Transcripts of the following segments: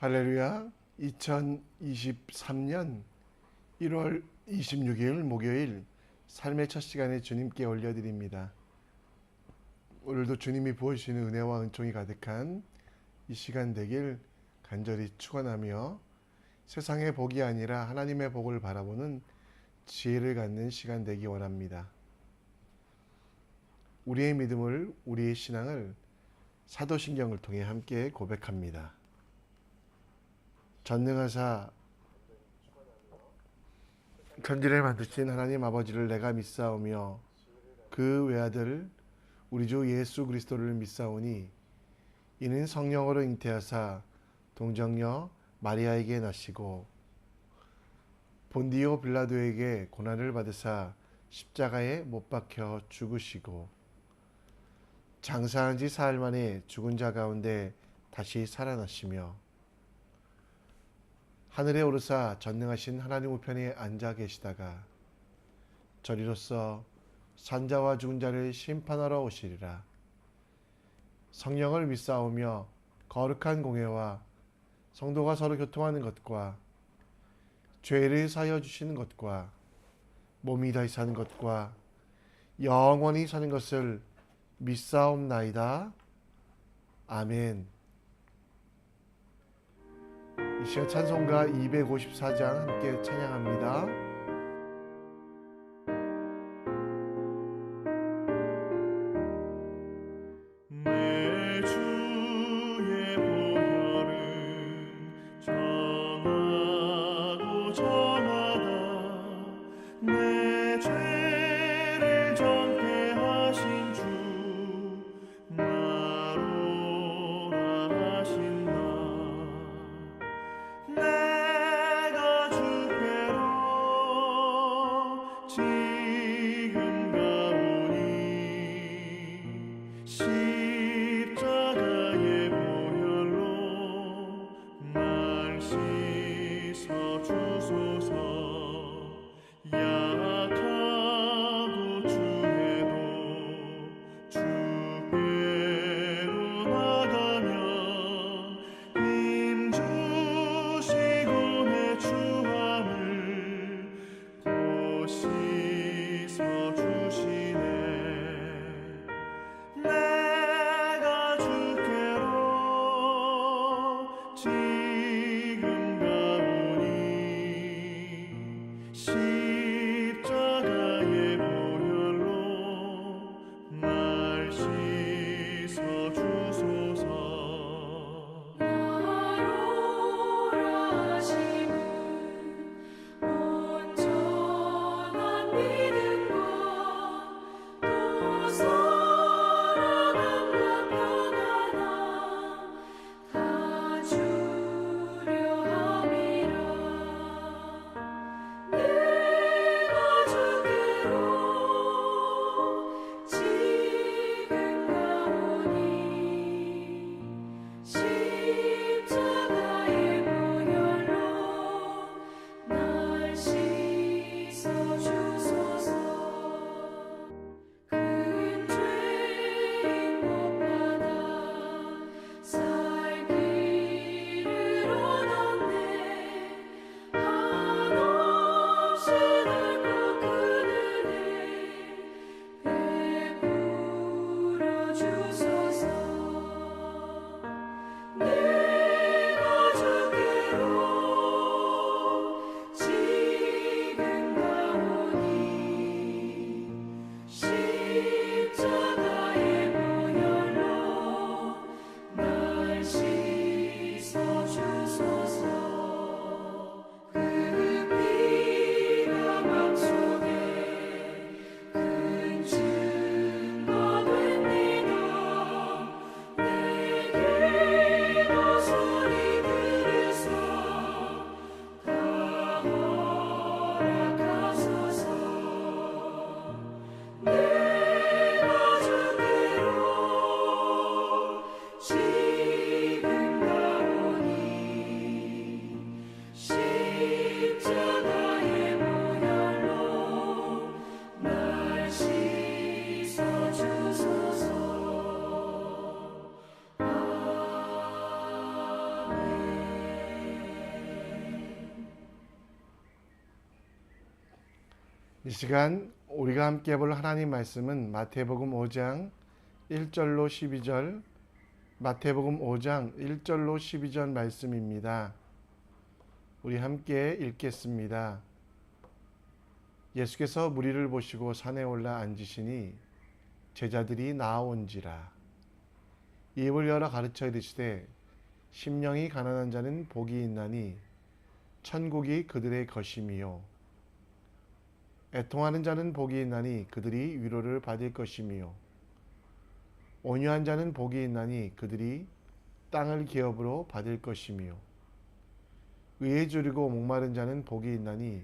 할렐루야. 2023년 1월 26일 목요일 삶의 첫 시간에 주님께 올려드립니다. 오늘도 주님이 부어주시는 은혜와 은총이 가득한 이 시간 되길 간절히 축원하며 세상의 복이 아니라 하나님의 복을 바라보는 지혜를 갖는 시간 되기 원합니다. 우리의 믿음을, 우리의 신앙을 사도신경을 통해 함께 고백합니다. 전능하사 천지를 만드신 하나님 아버지를 내가 믿사오며 그 외아들 우리 주 예수 그리스도를 믿사오니 이는 성령으로 잉태하사 동정녀 마리아에게 나시고 본디오 빌라도에게 고난을 받으사 십자가에 못 박혀 죽으시고 장사한 지 사흘 만에 죽은 자 가운데 다시 살아나시며 하늘에 오르사 전능하신 하나님 우편에 앉아 계시다가 저리로서 산자와 죽은 자를 심판하러 오시리라. 성령을 믿사오며 거룩한 공회와 성도가 서로 교통하는 것과 죄를 사하여 주시는 것과 몸이 다시 사는 것과 영원히 사는 것을 믿사옵나이다. 아멘. 이 시간 찬송가 254장 함께 찬양합니다. 내 주의 보혈은 정하고 정하다 내 죄를 정케 하신 주 나로라 하신다. 내가 주께로 지금 가오니 십자가의 보혈로 날 씻어 주소서. 약하고 주해도 주께로 나가면 힘 주시고 내 주함을 곧 씻어 주시네. 내가 주께로 지금 가오니 십자가의 이 시간 우리가 함께 볼 하나님 말씀은 마태복음 5장 1절로 12절, 마태복음 5장 1절로 12절 말씀입니다. 우리 함께 읽겠습니다. 예수께서 무리를 보시고 산에 올라 앉으시니 제자들이 나아온지라. 입을 열어 가르쳐 이르시되 심령이 가난한 자는 복이 있나니 천국이 그들의 것임이요 애통하는 자는 복이 있나니 그들이 위로를 받을 것임이요 온유한 자는 복이 있나니 그들이 땅을 기업으로 받을 것임이요 의에 주리고 목마른 자는 복이 있나니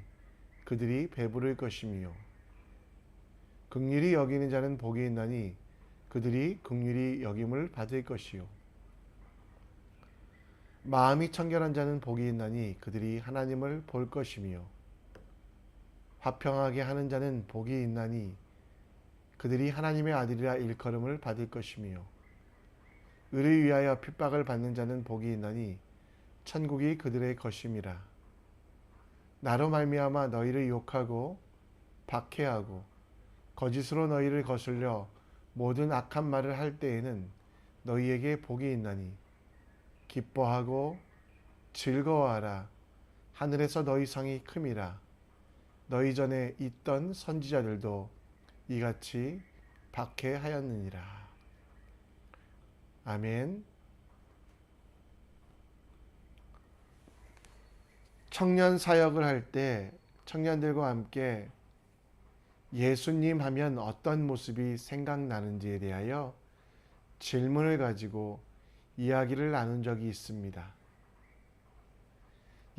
그들이 배부를 것임이요 긍휼히 여기는 자는 복이 있나니 그들이 긍휼히 여김을 받을 것이요 마음이 청결한 자는 복이 있나니 그들이 하나님을 볼 것이며 화평하게 하는 자는 복이 있나니 그들이 하나님의 아들이라 일컬음을 받을 것이며 의를 위하여 핍박을 받는 자는 복이 있나니 천국이 그들의 것임이라. 나로 말미암아 너희를 욕하고 박해하고 거짓으로 너희를 거슬려 모든 악한 말을 할 때에는 너희에게 복이 있나니 기뻐하고 즐거워하라. 하늘에서 너희 상이 큼이라. 너희 전에 있던 선지자들도 이같이 박해하였느니라. 아멘. 청년 사역을 할 때 청년들과 함께 예수님 하면 어떤 모습이 생각나는지에 대하여 질문을 가지고 이야기를 나눈 적이 있습니다.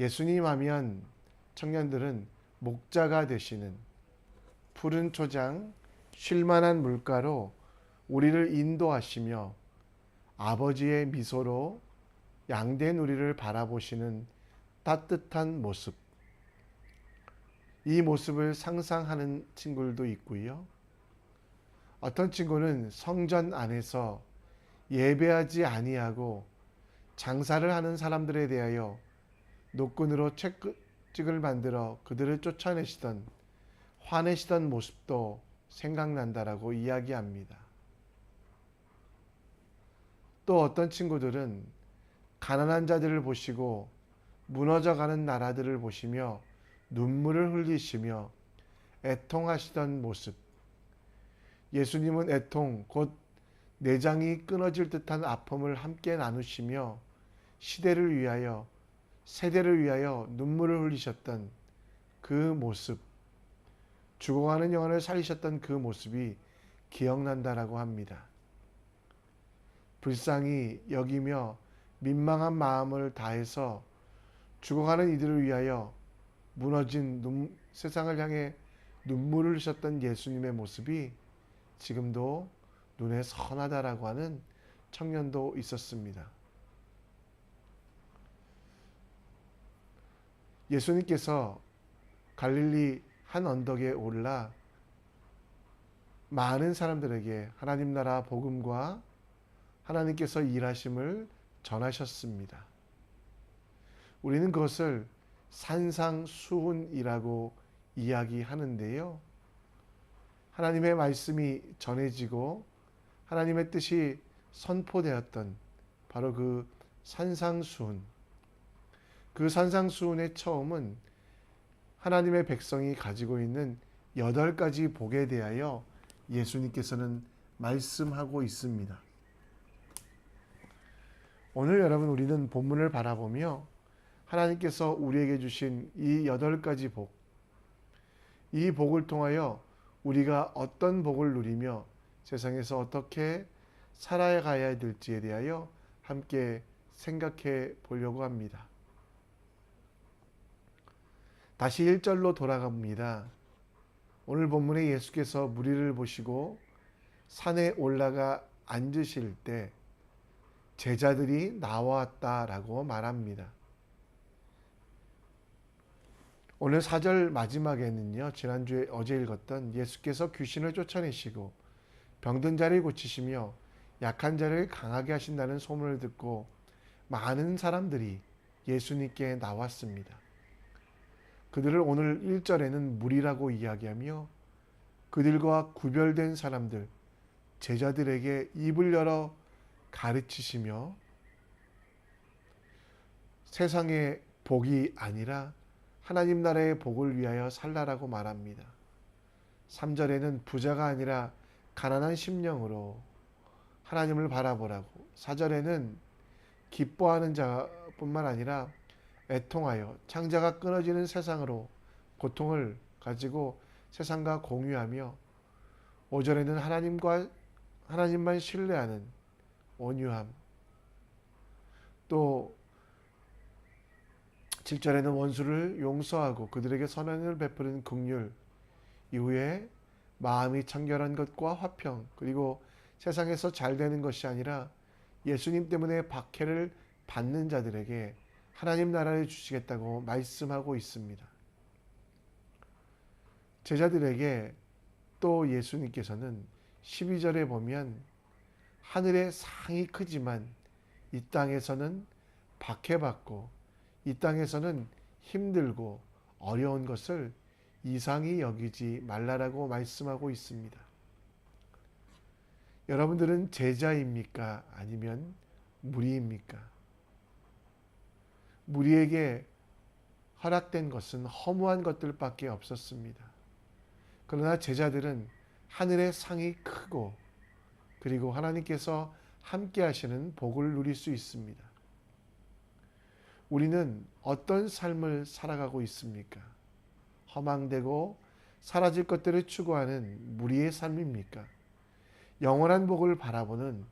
예수님 하면 청년들은 목자가 되시는 푸른 초장, 쉴만한 물가로 우리를 인도하시며 아버지의 미소로 양된 우리를 바라보시는 따뜻한 모습. 이 모습을 상상하는 친구들도 있고요. 어떤 친구는 성전 안에서 예배하지 아니하고 장사를 하는 사람들에 대하여 노끈으로 책찍을 만들어 그들을 쫓아내시던 화내시던 모습도 생각난다라고 이야기합니다. 또 어떤 친구들은 가난한 자들을 보시고 무너져가는 나라들을 보시며 눈물을 흘리시며 애통하시던 모습. 예수님은 애통 곧 내장이 끊어질 듯한 아픔을 함께 나누시며 시대를 위하여 세대를 위하여 눈물을 흘리셨던 그 모습, 죽어가는 영혼을 살리셨던 그 모습이 기억난다라고 합니다. 불쌍히 여기며 민망한 마음을 다해서 죽어가는 이들을 위하여 무너진 세상을 향해 눈물을 흘리셨던 예수님의 모습이 지금도 눈에 선하다라고 하는 청년도 있었습니다. 예수님께서 갈릴리 한 언덕에 올라 많은 사람들에게 하나님 나라 복음과 하나님께서 일하심을 전하셨습니다. 우리는 그것을 산상수훈이라고 이야기하는데요. 하나님의 말씀이 전해지고 하나님의 뜻이 선포되었던 바로 그 산상수훈. 그 산상수훈의 처음은 하나님의 백성이 가지고 있는 8가지 복에 대하여 예수님께서는 말씀하고 있습니다. 오늘 여러분 우리는 본문을 바라보며 하나님께서 우리에게 주신 이 8가지 복, 이 복을 통하여 우리가 어떤 복을 누리며 세상에서 어떻게 살아가야 될지에 대하여 함께 생각해 보려고 합니다. 다시 1절로 돌아갑니다. 오늘 본문에 예수께서 무리를 보시고 산에 올라가 앉으실 때 제자들이 나왔다라고 말합니다. 오늘 4절 마지막에는요, 지난주에 어제 읽었던 예수께서 귀신을 쫓아내시고 병든 자를 고치시며 약한 자를 강하게 하신다는 소문을 듣고 많은 사람들이 예수님께 나왔습니다. 그들을 오늘 1절에는 무리라고 이야기하며 그들과 구별된 사람들, 제자들에게 입을 열어 가르치시며 세상의 복이 아니라 하나님 나라의 복을 위하여 살라라고 말합니다. 3절에는 부자가 아니라 가난한 심령으로 하나님을 바라보라고, 4절에는 기뻐하는 자뿐만 아니라 애통하여 창자가 끊어지는 세상으로 고통을 가지고 세상과 공유하며, 5절에는 하나님만 신뢰하는 온유함, 또 7절에는 원수를 용서하고 그들에게 선언을 베푸는 긍휼, 이후에 마음이 청결한 것과 화평, 그리고 세상에서 잘 되는 것이 아니라 예수님 때문에 박해를 받는 자들에게 하나님 나라를 주시겠다고 말씀하고 있습니다. 제자들에게 또 예수님께서는 12절에 보면 하늘의 상이 크지만 이 땅에서는 박해받고 이 땅에서는 힘들고 어려운 것을 이상히 여기지 말라라고 말씀하고 있습니다. 여러분들은 제자입니까? 아니면 무리입니까? 무리에게 허락된 것은 허무한 것들밖에 없었습니다. 그러나 제자들은 하늘의 상이 크고 그리고 하나님께서 함께 하시는 복을 누릴 수 있습니다. 우리는 어떤 삶을 살아가고 있습니까? 허망되고 사라질 것들을 추구하는 무리의 삶입니까? 영원한 복을 바라보는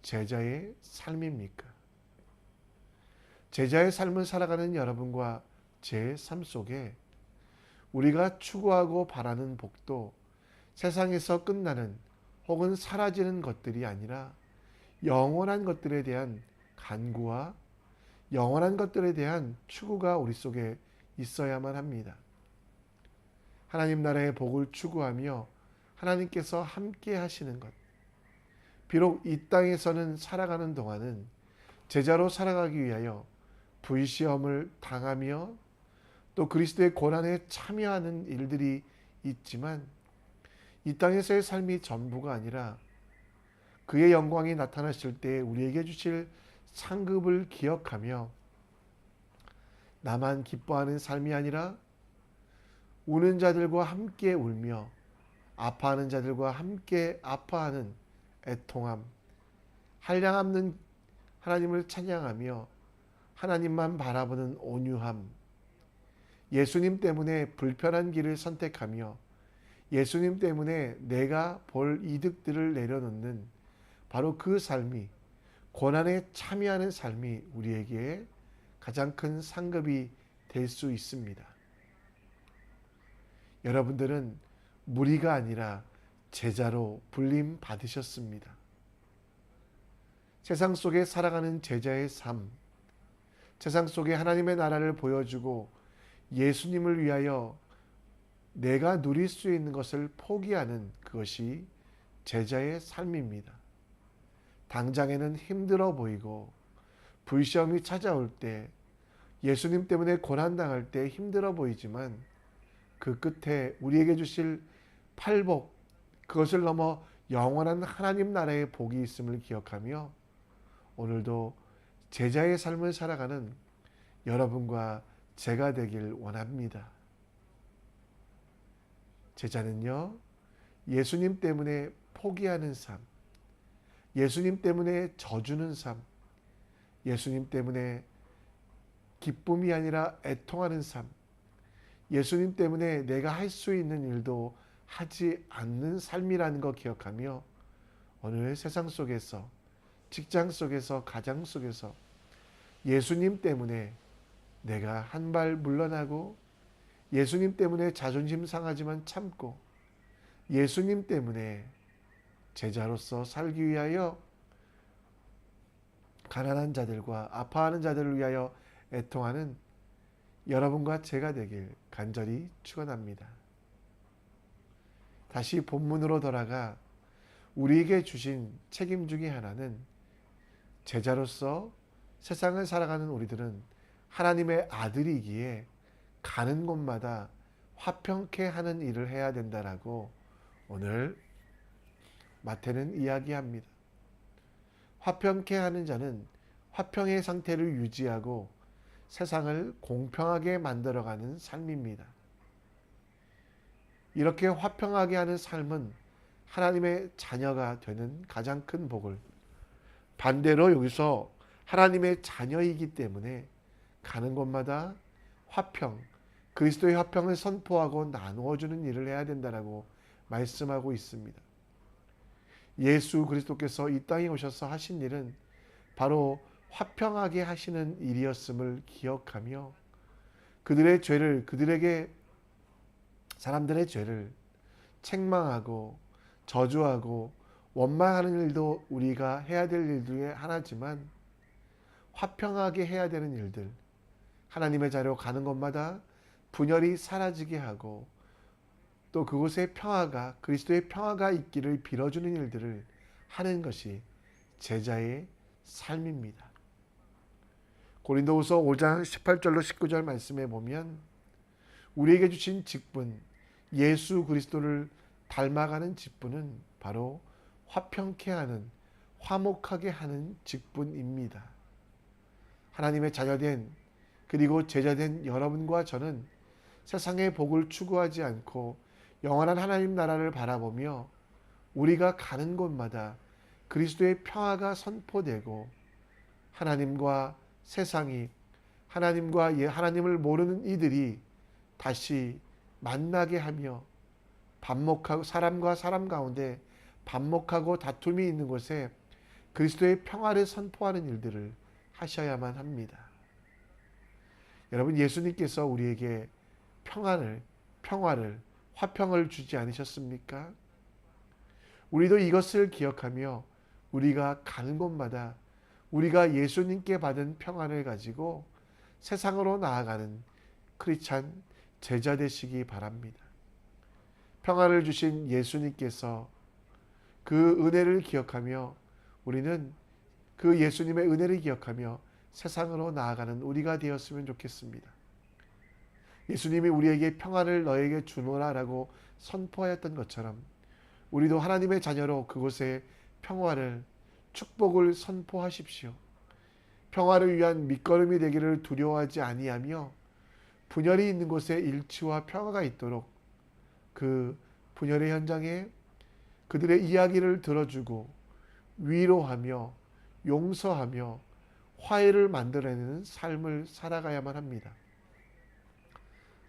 제자의 삶입니까? 제자의 삶을 살아가는 여러분과 제 삶 속에 우리가 추구하고 바라는 복도 세상에서 끝나는 혹은 사라지는 것들이 아니라 영원한 것들에 대한 간구와 영원한 것들에 대한 추구가 우리 속에 있어야만 합니다. 하나님 나라의 복을 추구하며 하나님께서 함께 하시는 것. 비록 이 땅에서는 살아가는 동안은 제자로 살아가기 위하여 불시험을 당하며 또 그리스도의 고난에 참여하는 일들이 있지만 이 땅에서의 삶이 전부가 아니라 그의 영광이 나타나실 때 우리에게 주실 상급을 기억하며 나만 기뻐하는 삶이 아니라 우는 자들과 함께 울며 아파하는 자들과 함께 아파하는 애통함, 한량없는 하나님을 찬양하며 하나님만 바라보는 온유함, 예수님 때문에 불편한 길을 선택하며 예수님 때문에 내가 볼 이득들을 내려놓는 바로 그 삶이, 고난에 참여하는 삶이 우리에게 가장 큰 상급이 될 수 있습니다. 여러분들은 무리가 아니라 제자로 불림 받으셨습니다. 세상 속에 살아가는 제자의 삶, 세상 속에 하나님의 나라를 보여주고 예수님을 위하여 내가 누릴 수 있는 것을 포기하는 그것이 제자의 삶입니다. 당장에는 힘들어 보이고 불시험이 찾아올 때, 예수님 때문에 고난당할 때 힘들어 보이지만 그 끝에 우리에게 주실 팔복, 그것을 넘어 영원한 하나님 나라의 복이 있음을 기억하며 오늘도 제자의 삶을 살아가는 여러분과 제가 되길 원합니다. 제자는요, 예수님 때문에 포기하는 삶, 예수님 때문에 져주는 삶, 예수님 때문에 기쁨이 아니라 애통하는 삶, 예수님 때문에 내가 할 수 있는 일도 하지 않는 삶이라는 거 기억하며 오늘 세상 속에서, 직장 속에서, 가정 속에서 예수님 때문에 내가 한 발 물러나고 예수님 때문에 자존심 상하지만 참고 예수님 때문에 제자로서 살기 위하여 가난한 자들과 아파하는 자들을 위하여 애통하는 여러분과 제가 되길 간절히 축원합니다. 다시 본문으로 돌아가 우리에게 주신 책임 중에 하나는 제자로서 세상을 살아가는 우리들은 하나님의 아들이기에 가는 곳마다 화평케 하는 일을 해야 된다라고 오늘 마태는 이야기합니다. 화평케 하는 자는 화평의 상태를 유지하고 세상을 공평하게 만들어가는 삶입니다. 이렇게 화평하게 하는 삶은 하나님의 자녀가 되는 가장 큰 복을, 반대로 여기서 하나님의 자녀이기 때문에 가는 곳마다 화평, 그리스도의 화평을 선포하고 나누어주는 일을 해야 된다라고 말씀하고 있습니다. 예수 그리스도께서 이 땅에 오셔서 하신 일은 바로 화평하게 하시는 일이었음을 기억하며 그들의 죄를, 그들에게 사람들의 죄를 책망하고 저주하고 원망하는 일도 우리가 해야 될 일 중에 하나지만, 화평하게 해야 되는 일들, 하나님의 자리로 가는 곳마다 분열이 사라지게 하고 또 그곳에 평화가, 그리스도의 평화가 있기를 빌어주는 일들을 하는 것이 제자의 삶입니다. 고린도후서 5장 18절로 19절 말씀에 보면 우리에게 주신 직분, 예수 그리스도를 닮아가는 직분은 바로 화평케 하는, 화목하게 하는 직분입니다. 하나님의 자녀된, 그리고 제자된 여러분과 저는 세상의 복을 추구하지 않고 영원한 하나님 나라를 바라보며 우리가 가는 곳마다 그리스도의 평화가 선포되고 하나님과 세상이, 하나님을 모르는 이들이 다시 만나게 하며 반목하고, 사람과 사람 가운데 반목하고 다툼이 있는 곳에 그리스도의 평화를 선포하는 일들을 하셔야만 합니다. 여러분, 예수님께서 우리에게 평화를, 화평을 주지 않으셨습니까? 우리도 이것을 기억하며 우리가 가는 곳마다 우리가 예수님께 받은 평안을 가지고 세상으로 나아가는 크리스찬 제자 되시기 바랍니다. 평안을 주신 예수님께서 그 은혜를 기억하며 우리는 그 예수님의 은혜를 기억하며 세상으로 나아가는 우리가 되었으면 좋겠습니다. 예수님이 우리에게 평안을 너에게 주노라라고 선포하였던 것처럼 우리도 하나님의 자녀로 그곳에 평화를, 축복을 선포하십시오. 평화를 위한 밑거름이 되기를 두려워하지 아니하며 분열이 있는 곳에 일치와 평화가 있도록 그 분열의 현장에 그들의 이야기를 들어주고 위로하며 용서하며 화해를 만들어내는 삶을 살아가야만 합니다.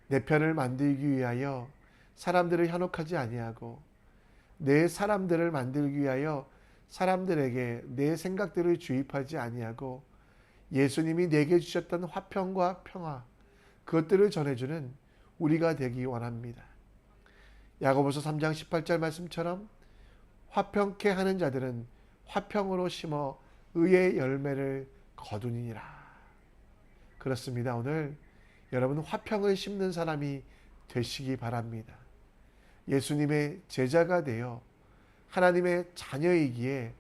내 편을 만들기 위하여 사람들을 현혹하지 아니하고 내 사람들을 만들기 위하여 사람들에게 내 생각들을 주입하지 아니하고 예수님이 내게 주셨던 화평과 평화, 그것들을 전해주는 우리가 되기 원합니다. 야고보서 3장 18절 말씀처럼 화평케 하는 자들은 화평으로 심어 의의 열매를 거두니라. 그렇습니다. 오늘 여러분 화평을 심는 사람이 되시기 바랍니다. 예수님의 제자가 되어 하나님의 자녀이기에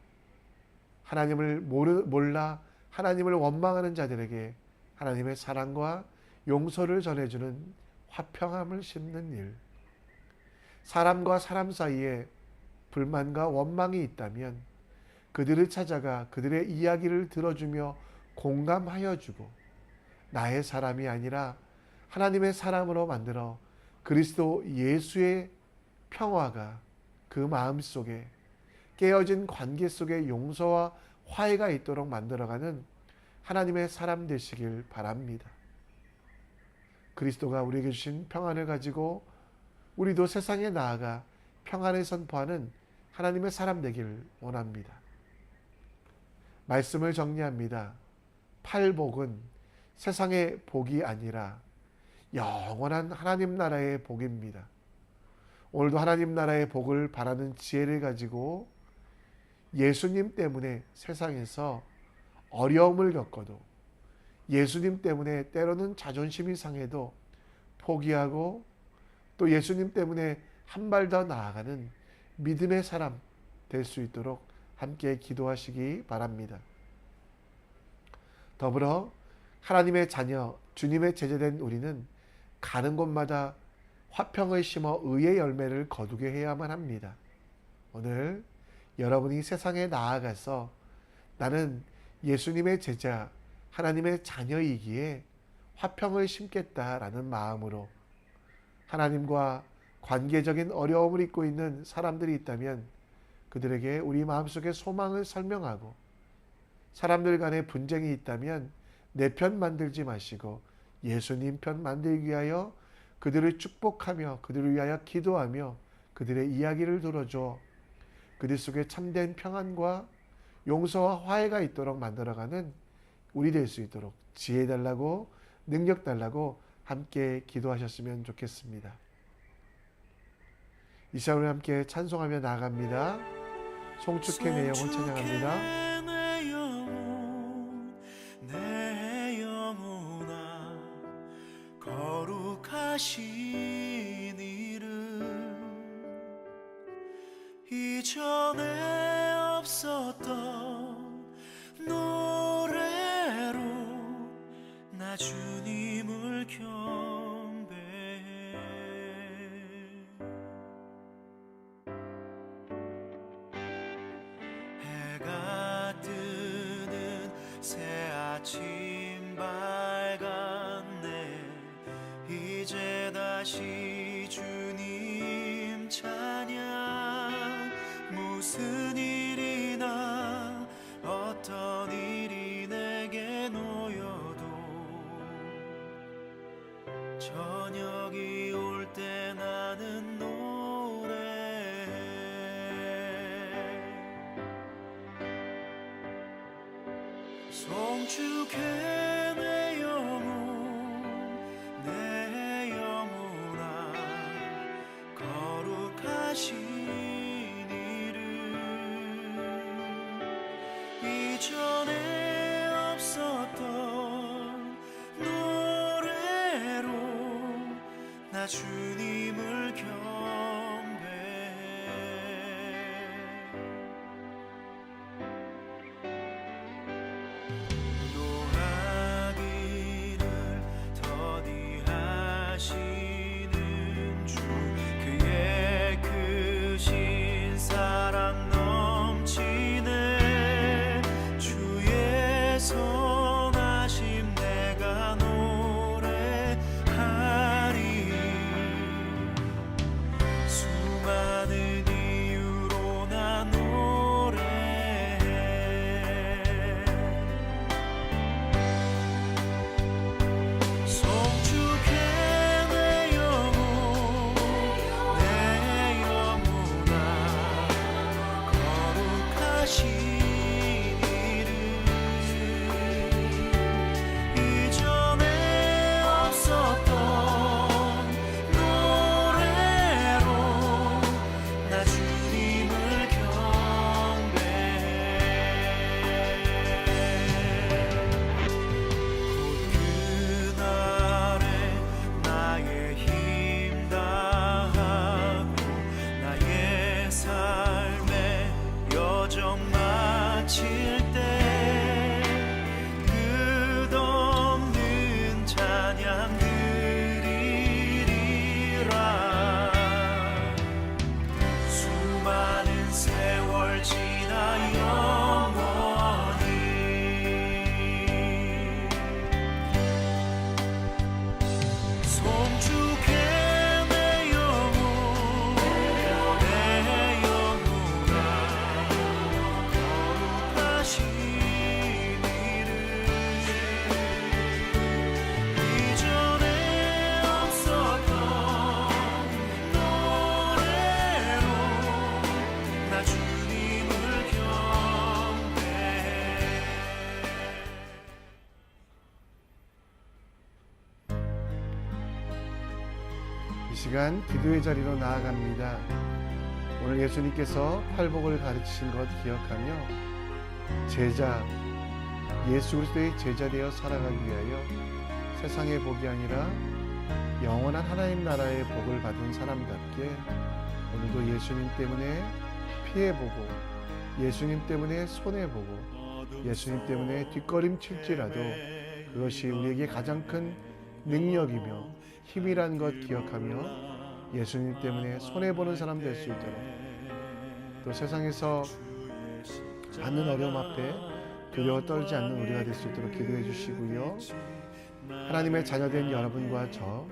하나님을 몰라 하나님을 원망하는 자들에게 하나님의 사랑과 용서를 전해주는 화평함을 심는 일, 사람과 사람 사이에 불만과 원망이 있다면 그들을 찾아가 그들의 이야기를 들어주며 공감하여 주고 나의 사람이 아니라 하나님의 사람으로 만들어 그리스도 예수의 평화가 그 마음 속에, 깨어진 관계 속에 용서와 화해가 있도록 만들어가는 하나님의 사람 되시길 바랍니다. 그리스도가 우리에게 주신 평안을 가지고 우리도 세상에 나아가 평안을 선포하는 하나님의 사람 되길 원합니다. 말씀을 정리합니다. 팔복은 세상의 복이 아니라 영원한 하나님 나라의 복입니다. 오늘도 하나님 나라의 복을 바라는 지혜를 가지고 예수님 때문에 세상에서 어려움을 겪어도, 예수님 때문에 때로는 자존심이 상해도 포기하고 또 예수님 때문에 한 발 더 나아가는 믿음의 사람 될 수 있도록 함께 기도하시기 바랍니다. 더불어 하나님의 자녀, 주님의 제자된 우리는 가는 곳마다 화평을 심어 의의 열매를 거두게 해야만 합니다. 오늘 여러분이 세상에 나아가서 나는 예수님의 제자, 하나님의 자녀이기에 화평을 심겠다라는 마음으로 하나님과 관계적인 어려움을 잊고 있는 사람들이 있다면 그들에게 우리 마음속의 소망을 설명하고, 사람들 간에 분쟁이 있다면 내 편 만들지 마시고 예수님 편 만들기 위하여 그들을 축복하며 그들을 위하여 기도하며 그들의 이야기를 들어줘 그들 속에 참된 평안과 용서와 화해가 있도록 만들어가는 우리 될 수 있도록 지혜 달라고, 능력 달라고 함께 기도하셨으면 좋겠습니다. 이 시간 우리 함께 찬송하며 나아갑니다. 송축해 내 영혼 찬양합니다. 내 영혼아 거룩하신 이름 이전에 없었던 노래로 나 주님을 경배해. 해가 뜨는 새 아침 밝았네. 이제 다시 주님 찬양. 무슨 일이나 어떤 일이 내게 놓여도 저녁이 올 때 나는 노래해. 송축해 내 영혼 내 영혼아 거룩하신 이름 이전에 없었던 노래로 나 주님을 경배해. 노하기를 더디하시는 주 그의 크신 사랑 넘치네. 주의 선하심 내가 노래하리. 수많은 이유로 나 노래해. 송축해 내 영혼 내 영혼아 거룩하신 이름 이전에 없었던 노래로 나 주님을 경배해. 그날에 나의 힘 다하고 나의 삶의 여정 마칠 때 끝없는 찬양 드리리라. 수많은 세월 지나 영원히 송축해 내 영혼 내 영혼아 거룩하신 이름 이전에 없었던 노래로 나 주님을 경배해. 이 시간 기도의 자리로 나아갑니다. 오늘 예수님께서 팔복을 가르치신 것 기억하며 제자, 예수 그리스도의 제자 되어 살아가기 위하여 세상의 복이 아니라 영원한 하나님 나라의 복을 받은 사람답게 오늘도 예수님 때문에 피해보고 예수님 때문에 손해보고 예수님 때문에 뒷걸음칠지라도 그것이 우리에게 가장 큰 능력이며 힘이란 것 기억하며 예수님 때문에 손해보는 사람 될 수 있도록, 또 세상에서 받는 어려움 앞에 두려워 떨지 않는 우리가 될 수 있도록 기도해 주시고요. 하나님의 자녀된 여러분과 저,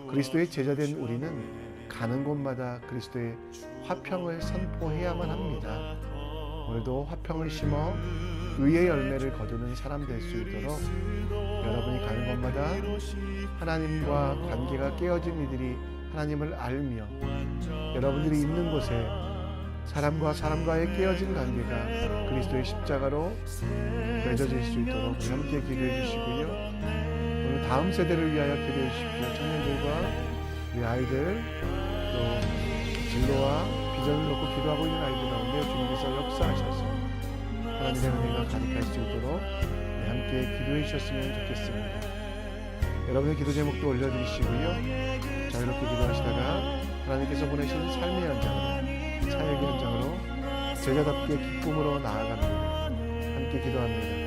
그리스도의 제자된 우리는 가는 곳마다 그리스도의 화평을 선포해야만 합니다. 오늘도 화평을 심어 의의 열매를 거두는 사람 될 수 있도록 여러분이 가는 곳마다 하나님과 관계가 깨어진 이들이 하나님을 알며 여러분들이 있는 곳에 사람과 사람과의 깨어진 관계가 그리스도의 십자가로 맺어질 수 있도록 함께 기도해 주시고요. 오늘 다음 세대를 위하여 기도해 주십시오. 청년들과 우리 아이들, 또 진로와 비전을 놓고 기도하고 있는 아이들 가운데 주님께서 역사하셔서 하나님의 은혜가 가득할 수 있도록 함께 기도해 주셨으면 좋겠습니다. 여러분의 기도 제목도 올려드리시고요. 자유롭게 기도하시다가 하나님께서 보내신 삶의 현장으로, 사역의 현장으로 제자답게 기쁨으로 나아갑니다. 함께 기도합니다.